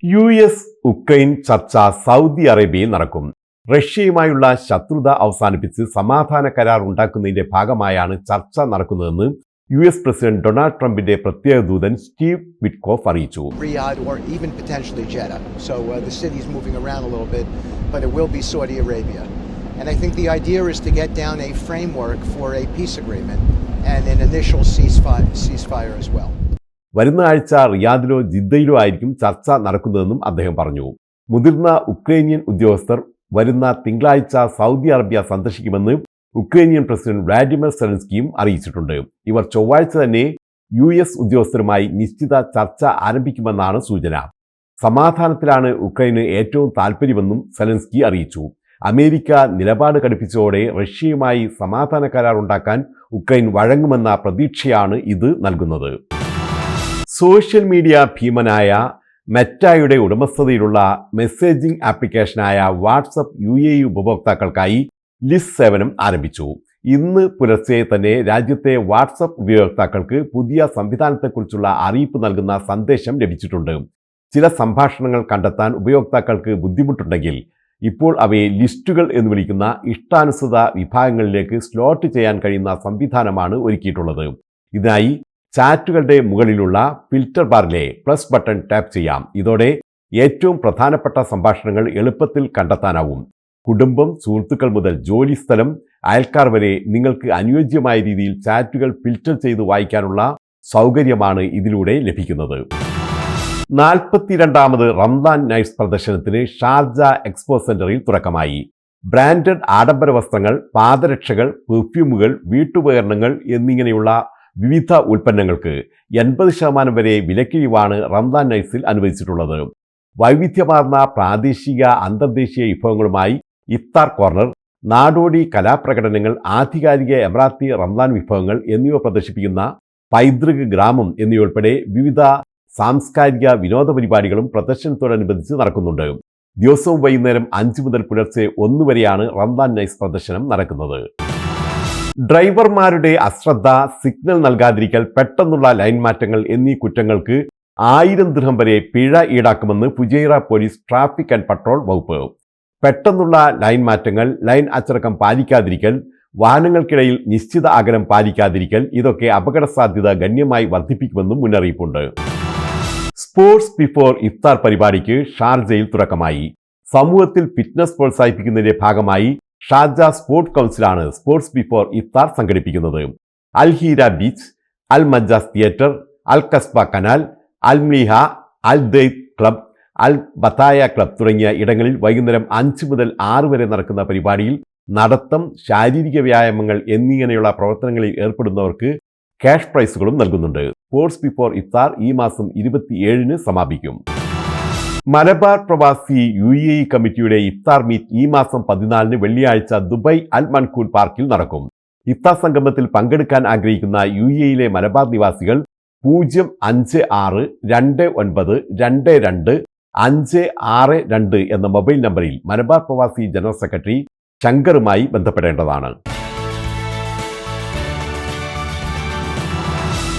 US Ukraine ചർച്ച Saudi അറേബ്യയിൽ നടക്കും. റഷ്യയുമായുള്ള ശത്രുത അവസാനിപ്പിച്ച് സമാധാന കരാർ ഉണ്ടാക്കുന്നതിന്റെ ഭാഗമായാണ് ചർച്ച നടക്കുന്നതെന്ന് US പ്രസിഡന്റ് ഡൊണാൾഡ് ട്രംപിന്റെ പ്രത്യേക ദൂതൻ സ്റ്റീവ് വിറ്റ്കോഫ് അറിയിച്ചു. Riyadh or even potentially Jeddah. So the city is moving around a little bit, but it will be Saudi Arabia. And I think the idea is to get down a framework for a peace agreement and an initial ceasefire as well. വരുന്ന ആഴ്ച റിയാദിലോ ജിദ്ദയിലോ ആയിരിക്കും ചർച്ച നടക്കുന്നതെന്നും അദ്ദേഹം പറഞ്ഞു. മുതിർന്ന Ukrainian ഉദ്യോഗസ്ഥർ വരുന്ന തിങ്കളാഴ്ച സൗദി അറേബ്യ സന്ദർശിക്കുമെന്ന് ഉക്രൈനിയൻ പ്രസിഡന്റ് വ്ളാഡിമിർ സെലൻസ്കിയും അറിയിച്ചിട്ടുണ്ട്. ഇവർ ചൊവ്വാഴ്ച തന്നെ US ഉദ്യോഗസ്ഥരുമായി നിശ്ചിത ചർച്ച ആരംഭിക്കുമെന്നാണ് സൂചന. സമാധാനത്തിലാണ് ഉക്രൈന് ഏറ്റവും താൽപ്പര്യമെന്നും സെലൻസ്കി അറിയിച്ചു. അമേരിക്ക നിലപാട് കടുപ്പിച്ചതോടെ റഷ്യയുമായി സമാധാന കരാർ ഉണ്ടാക്കാൻ ഉക്രൈൻ വഴങ്ങുമെന്ന പ്രതീക്ഷയാണ് ഇത് നൽകുന്നത്. സോഷ്യൽ മീഡിയ ഭീമനായ മെറ്റയുടെ ഉടമസ്ഥതയിലുള്ള മെസ്സേജിംഗ് ആപ്ലിക്കേഷനായ വാട്സപ്പ് UAE ഉപഭോക്താക്കൾക്കായി ലിസ്റ്റ് സേവനം ആരംഭിച്ചു. ഇന്ന് പുലർച്ചെ തന്നെ രാജ്യത്തെ വാട്സപ്പ് ഉപയോക്താക്കൾക്ക് പുതിയ സംവിധാനത്തെക്കുറിച്ചുള്ള അറിയിപ്പ് നൽകുന്ന സന്ദേശം ലഭിച്ചിട്ടുണ്ട്. ചില സംഭാഷണങ്ങൾ കണ്ടെത്താൻ ഉപയോക്താക്കൾക്ക് ബുദ്ധിമുട്ടുണ്ടെങ്കിൽ ഇപ്പോൾ അവയെ ലിസ്റ്റുകൾ എന്ന് വിളിക്കുന്ന ഇഷ്ടാനുസൃത വിഭാഗങ്ങളിലേക്ക് സ്ലോട്ട് ചെയ്യാൻ കഴിയുന്ന സംവിധാനമാണ് ഒരുക്കിയിട്ടുള്ളത്. ഇതിനായി ചാറ്റുകളുടെ മുകളിലുള്ള ഫിൽറ്റർ ബാറിലെ പ്ലസ് ബട്ടൺ ടാപ്പ് ചെയ്യാം. ഇതോടെ ഏറ്റവും പ്രധാനപ്പെട്ട സംഭാഷണങ്ങൾ എളുപ്പത്തിൽ കണ്ടെത്താനാവും. കുടുംബം, സുഹൃത്തുക്കൾ മുതൽ ജോലിസ്ഥലം, അയൽക്കാർ വരെ നിങ്ങൾക്ക് അനുയോജ്യമായ രീതിയിൽ ചാറ്റുകൾ ഫിൽറ്റർ ചെയ്ത് വായിക്കാനുള്ള സൗകര്യമാണ് ഇതിലൂടെ ലഭിക്കുന്നത്. 42ാമത് റംദാൻ നൈറ്റ്സ് പ്രദർശനത്തിന് ഷാർജ എക്സ്പോ സെന്ററിൽ തുടക്കമായി. ബ്രാൻഡഡ് ആഡംബര വസ്ത്രങ്ങൾ, പാദരക്ഷകൾ, പെർഫ്യൂമുകൾ, വീട്ടുപകരണങ്ങൾ എന്നിങ്ങനെയുള്ള വിവിധ ഉൽപ്പന്നങ്ങൾക്ക് 80% വരെ വിലക്കിഴിവാണ് റംദാൻ നൈറ്റ്സിൽ അനുവദിച്ചിട്ടുള്ളത്. വൈവിധ്യമാർന്ന പ്രാദേശിക അന്തർദേശീയ വിഭവങ്ങളുമായി ഇഫ്താർ കോർണർ, നാടോടി കലാപ്രകടനങ്ങൾ, ആധികാരിക എമറാത്തി റംദാൻ വിഭവങ്ങൾ എന്നിവ പ്രദർശിപ്പിക്കുന്ന പൈതൃക ഗ്രാമം എന്നിവയുൾപ്പെടെ വിവിധ സാംസ്കാരിക വിനോദ പരിപാടികളും പ്രദർശനത്തോടനുബന്ധിച്ച് നടക്കുന്നുണ്ട്. ദിവസവും വൈകുന്നേരം 5 മുതൽ പുലർച്ചെ 1 വരെയാണ് റംദാൻ നൈറ്റ്സ് പ്രദർശനം നടക്കുന്നത്. ഡ്രൈവർമാരുടെ അശ്രദ്ധ, സിഗ്നൽ നൽകാതിരിക്കൽ, പെട്ടെന്നുള്ള ലൈൻ മാറ്റങ്ങൾ എന്നീ കുറ്റങ്ങൾക്ക് 1000 ദിർഹം വരെ പിഴ ഈടാക്കുമെന്ന് Fujairah police traffic and patrol വകുപ്പ്. പെട്ടെന്നുള്ള ലൈൻ മാറ്റങ്ങൾ, ലൈൻ അച്ചടക്കം പാലിക്കാതിരിക്കൽ, വാഹനങ്ങൾക്കിടയിൽ നിശ്ചിത അകലം പാലിക്കാതിരിക്കൽ, ഇതൊക്കെ അപകട സാധ്യത ഗണ്യമായി വർദ്ധിപ്പിക്കുമെന്നും മുന്നറിയിപ്പുണ്ട്. സ്പോർട്സ് ബിഫോർ ഇഫ്താർ പരിപാടിക്ക് ഷാർജയിൽ തുടക്കമായി. സമൂഹത്തിൽ ഫിറ്റ്നസ് പ്രോത്സാഹിപ്പിക്കുന്നതിന്റെ ഭാഗമായി ഷാർജ സ്പോർട്സ് കൗൺസിലാണ് സ്പോർട്സ് ബിഫോർ ഇഫ്താർ സംഘടിപ്പിക്കുന്നത്. അൽ ഹീര ബീച്ച്, അൽ മജാസ് തിയേറ്റർ, അൽ കസ്ബ കനാൽ, അൽ മീഹ, അൽ ദെയ്ത് ക്ലബ്, അൽ ബത്തായ ക്ലബ് തുടങ്ങിയ ഇടങ്ങളിൽ വൈകുന്നേരം 5 മുതൽ 6 വരെ നടക്കുന്ന പരിപാടിയിൽ നടത്തം, ശാരീരിക വ്യായാമങ്ങൾ എന്നിങ്ങനെയുള്ള പ്രവർത്തനങ്ങളിൽ ഏർപ്പെടുന്നവർക്ക് ക്യാഷ് പ്രൈസുകളും നൽകുന്നുണ്ട്. സ്പോർട്സ് ബിഫോർ ഇഫ്താർ ഈ മാസം 27-ന് സമാപിക്കും. മലബാർ പ്രവാസി UAE കമ്മിറ്റിയുടെ ഇഫ്താർ മീറ്റ് ഈ മാസം 14-ന് വെള്ളിയാഴ്ച ദുബായ് അൽ മൻകൂൽ പാർക്കിൽ നടക്കും. ഇഫ്താർ സംഗമത്തിൽ പങ്കെടുക്കാൻ ആഗ്രഹിക്കുന്ന UAEയിലെ മലബാർ നിവാസികൾ 05629225562 എന്ന മൊബൈൽ നമ്പറിൽ മലബാർ പ്രവാസി ജനറൽ സെക്രട്ടറി ശങ്കറുമായി ബന്ധപ്പെടേണ്ടതാണ്.